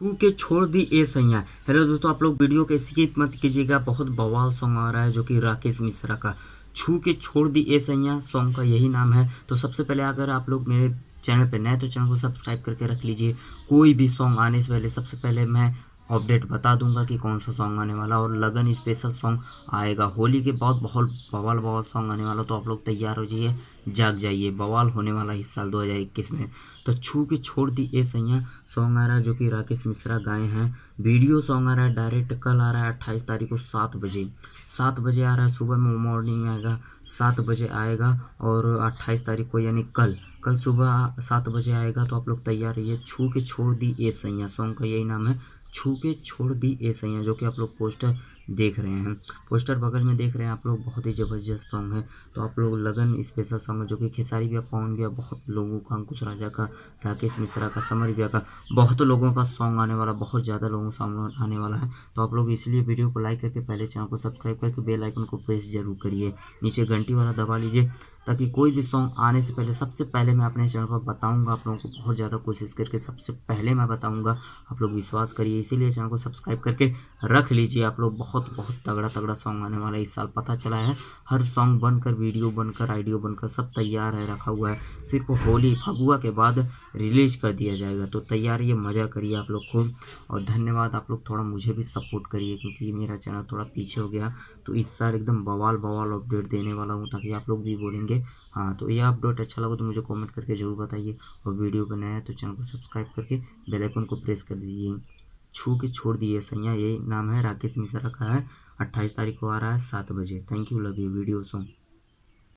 छू के छोड़ दी ए सैया। हेलो दोस्तों, आप लोग वीडियो को स्किप मत कीजिएगा। बहुत बवाल सॉन्ग आ रहा है जो कि राकेश मिश्रा का छू के छोड़ दी ए सैया सॉन्ग का यही नाम है। तो सबसे पहले अगर आप लोग मेरे चैनल पे नए तो चैनल को सब्सक्राइब करके रख लीजिए। कोई भी सॉन्ग आने से पहले सबसे पहले मैं अपडेट बता दूंगा कि कौन सा सॉन्ग आने वाला, और लगन स्पेशल सॉन्ग आएगा। होली के बाद बहुत बवाल बवाल सॉन्ग आने वाला, तो आप लोग तैयार हो जाइए, जाग जाइए, बवाल होने वाला इस साल 2021 में। तो छू के छोड़ दी ए सैया सॉन्ग आ रहा है जो कि राकेश मिश्रा गाए हैं। वीडियो सॉन्ग आ रहा है, डायरेक्ट कल आ रहा है 28 तारीख को 7 बजे आ रहा है। सुबह में मॉर्निंग में आएगा, 7 बजे आएगा। और 28 तारीख को यानी कल कल सुबह 7 बजे आएगा। तो आप लोग तैयार रहिए। छू के छोड़ दी ए सैया सॉन्ग का यही नाम है, छू के छोड़ दी ए सैया, जो कि आप लोग पोस्टर देख रहे हैं। पोस्टर बगल में देख रहे हैं आप लोग, बहुत ही ज़बरदस्त सॉन्ग है। तो आप लोग लगन स्पेशल सॉन्ग है जो कि खेसारी भैया, पवन भैया, बहुत लोगों का, अंकुश राजा का, राकेश मिश्रा का, समर भैया का, बहुत लोगों का सॉन्ग आने वाला, बहुत ज़्यादा लोगों का सॉन्ग आने वाला है। तो आप लोग इसलिए वीडियो को लाइक करके पहले चैनल को सब्सक्राइब करके बेल आइकन को प्रेस जरूर करिए, नीचे घंटी वाला दबा लीजिए, ताकि कोई भी सॉन्ग आने से पहले सबसे पहले मैं अपने चैनल पर बताऊंगा। आप लोगों को बहुत ज़्यादा कोशिश करके सबसे पहले मैं बताऊंगा, आप लोग विश्वास करिए। इसीलिए चैनल को सब्सक्राइब करके रख लीजिए। आप लोग बहुत बहुत तगड़ा तगड़ा सॉन्ग आने वाला है इस साल, पता चला है। हर सॉन्ग बनकर, वीडियो बनकर, आइडियो बनकर सब तैयार है, रखा हुआ है। सिर्फ होली फगुआ के बाद रिलीज कर दिया जाएगा। तो तैयार ये मज़ा करिए आप लोग खूब। और धन्यवाद, आप लोग थोड़ा मुझे भी सपोर्ट करिए, क्योंकि मेरा चैनल थोड़ा पीछे हो गया। तो इस साल एकदम बवाल बवाल अपडेट देने वाला हूँ, ताकि आप लोग भी बोलेंगे हाँ। तो ये अपडेट अच्छा लगा तो मुझे कमेंट करके ज़रूर बताइए। और वीडियो पर नया है तो चैनल को सब्सक्राइब करके बेल आइकन को प्रेस कर दीजिए। छू के छोड़ दिए सैया यही नाम है, राकेश मिश्रा का है। 28 तारीख को आ रहा है 7 बजे। Thank you, love you video song.